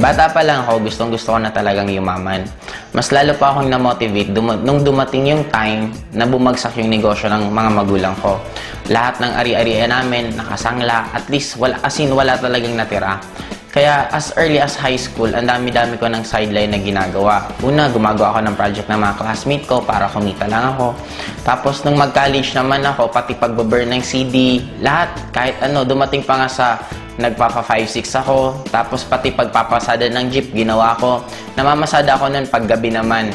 Bata pa lang ako, gustong-gusto ko na talagang yumaman. Mas lalo pa akong na-motivate nung dumating yung time na bumagsak yung negosyo ng mga magulang ko. Lahat ng ari-arian namin, nakasangla, at least wala talagang natira. Kaya as early as high school, ang dami-dami ko ng sideline na ginagawa. Una, gumagawa ako ng project ng mga classmate ko para kumita lang ako. Tapos nung mag-college naman ako, pati pagbaburn ng CD, lahat, kahit ano, dumating pa nga sa nagpapa 5-6 ako. Tapos pati pagpapasada ng jeep, ginawa ko. Namamasada ako nun paggabi naman.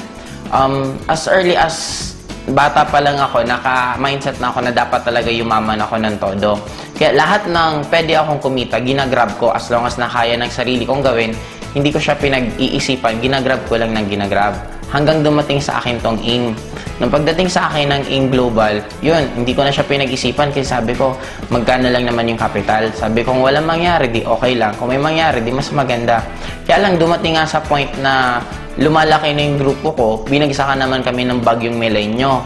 As early as bata pa lang ako, naka-mindset na ako na dapat talaga yumaman ako ng todo. Kaya lahat ng pwede akong kumita, ginagrab ko as long as nakaya ng sarili kong gawin. Hindi ko siya pinag-iisipan, ginagrab ko lang ng ginagrab. Hanggang dumating sa akin tong AIM. Nung pagdating sa akin ng AIM Global, yun, hindi ko na siya pinag-isipan kasi sabi ko, magkano lang naman yung capital. Sabi ko, kung walang mangyari, di okay lang. Kung may mangyari, di mas maganda. Kaya lang dumating nga sa point na lumalaki na yung grupo ko, binagsakan naman kami ng bagyong Milenyo.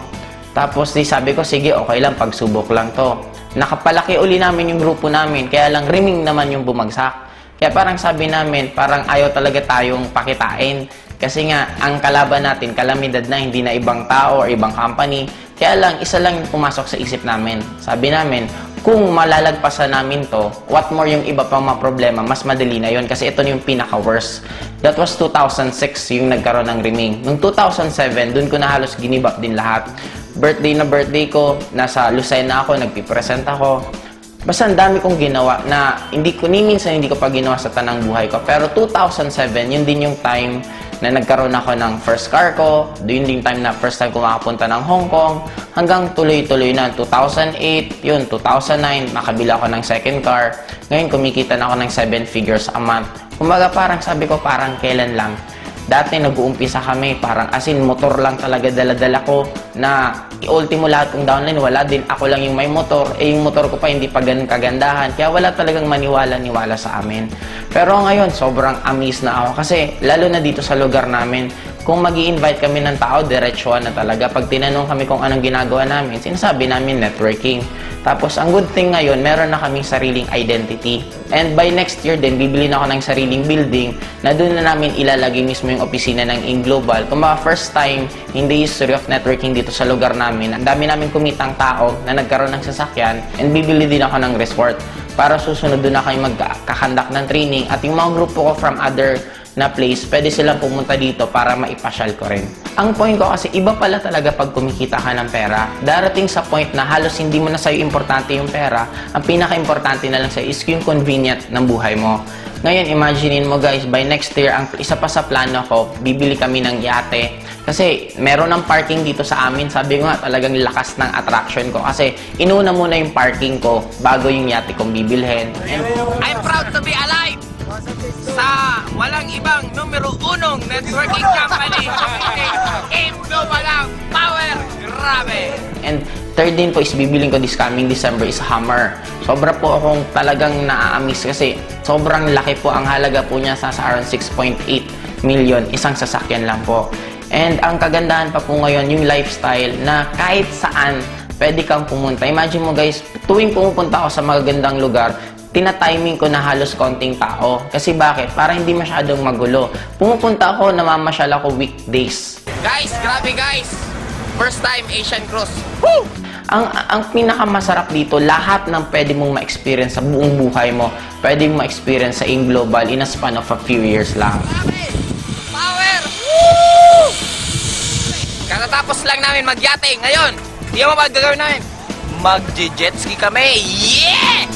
Tapos di sabi ko, sige, okay lang, pagsubok lang to. Nakapalaki uli namin yung grupo namin, kaya lang riming naman yung bumagsak. Kaya parang sabi namin, parang ayaw talaga tayong pakitain. Kasi nga, ang kalaban natin, kalamidad na, hindi na ibang tao or ibang company. Kaya lang, isa lang yung pumasok sa isip namin. Sabi namin, kung malalagpasan namin to, what more yung iba pang mga problema, mas madali na yun. Kasi ito na yung pinaka-worst. That was 2006 yung nagkaroon ng riming. Noong 2007, dun ko na halos ginibap din lahat. Birthday ko, nasa Lucena ako, nagpipresent ako. Basta ang dami kong ginawa na minsan hindi ko pa ginawa sa tanang buhay ko. Pero 2007, yun din yung time na nagkaroon ako ng first car ko. Yun din time na first time ko makapunta ng Hong Kong. Hanggang tuloy-tuloy na. 2008, yun, 2009, makabila ako ng second car. Ngayon, kumikita na ako ng 7 figures a month. Kumbaga parang sabi ko, parang kailan lang. Dati nag-uumpisa kami, parang motor lang talaga dala-dala ko na ultimo lahat kong downline, wala din. Ako lang yung may motor, yung motor ko pa hindi pa ganun kagandahan. Kaya wala talagang maniwala sa amin. Pero ngayon, sobrang amazed na ako kasi lalo na dito sa lugar namin, kung mag-i-invite kami ng tao, diretsuhan na talaga. Pag tinanong kami kung anong ginagawa namin, sinasabi namin networking. Tapos, ang good thing ngayon, meron na kaming sariling identity. And by next year din, bibili na ako ng sariling building na doon na namin ilalagay mismo yung opisina ng AIM Global. Kung mga first time in the history of networking dito sa lugar namin, ang dami namin kumitang tao na nagkaroon ng sasakyan and bibili din ako ng resort. Para susunod doon na kayo magkakandak ng training at yung mga grupo ko from other na place, pwede silang pumunta dito para maipasyal ko rin. Ang point ko kasi, iba pala talaga pag kumikita ka ng pera. Darating sa point na halos hindi mo na sa'yo importante yung pera. Ang pinaka-importante na lang sa'yo is yung convenient ng buhay mo. Ngayon, imaginein mo guys, by next year, ang isa pa sa plano ko, bibili kami ng yate. Kasi meron ng parking dito sa amin. Sabi ko nga, talagang lakas ng attraction ko. Kasi inuna muna yung parking ko bago yung yate kong bibilhin. I'm proud to be alive sa walang ibang numero 1 networking company. AIM Global ang power. Grabe! And third din po is bibiling ko this coming December is Hummer. Sobra po akong talagang naa-amaze kasi sobrang laki po. Ang halaga po niya sa around 6.8 million. Isang sasakyan lang po. And ang kagandahan pa po ngayon, yung lifestyle na kahit saan pwede kang pumunta. Imagine mo guys, tuwing pumupunta ako sa magagandang lugar, tina-timing ko na halos konting tao. Kasi bakit? Para hindi masyadong magulo. Pumupunta ako, namamasyal ako weekdays. Guys, grabe guys! First time Asian Cross. Woo! Ang pinakamasarap dito, lahat ng pwede mong ma-experience sa buong buhay mo, pwede mong ma-experience sa AIM Global in a span of a few years lang. Power! Woo! Katatapos lang namin magyate. Ngayon, hindi mo ba gagawin namin? Mag-jet ski kami. Yeah!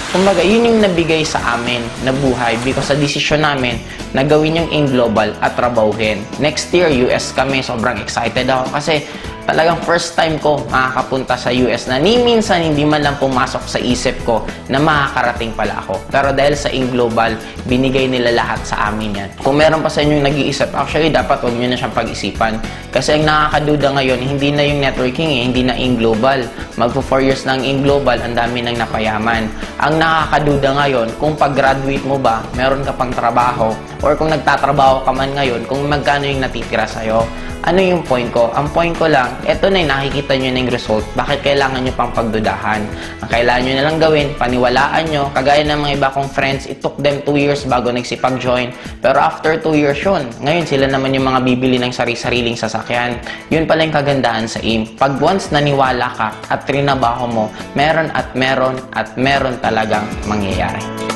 Kumbaga, yun yung nabigay sa amin na buhay because sa desisyon namin na gawin yung AIM Global at trabahuhin. Next year, US kami. Sobrang excited ako kasi Talagang first time ko makakapunta sa US na ni minsan hindi man lang pumasok sa isip ko na makakarating pala ako. Pero dahil sa In Global, binigay nila lahat sa amin yan. Kung meron pa sa inyo nag-iisip, actually dapat huwag nyo na siyang pag-isipan. Kasi ang nakakaduda ngayon, hindi na yung networking hindi na In Global. Magpo 4 years na ang In Global, ang dami nang napayaman. Ang nakakaduda ngayon, kung pag-graduate mo ba, meron ka pang trabaho, or kung nagtatrabaho ka man ngayon, kung magkano yung natitira sa'yo. Ano yung point ko? Ang point ko lang, eto na yung nakikita nyo na yung result. Bakit kailangan nyo pang pagdudahan? Ang kailangan nyo na lang gawin, paniwalaan nyo. Kagaya ng mga iba kong friends, it took them 2 years bago nagsipag-join. Pero after 2 years yun, ngayon sila naman yung mga bibili ng sari-sariling sasakyan. Yun pala yung kagandahan sa AIM. Pag once naniwala ka at trinabaho mo, meron at meron at meron talagang mangyayari.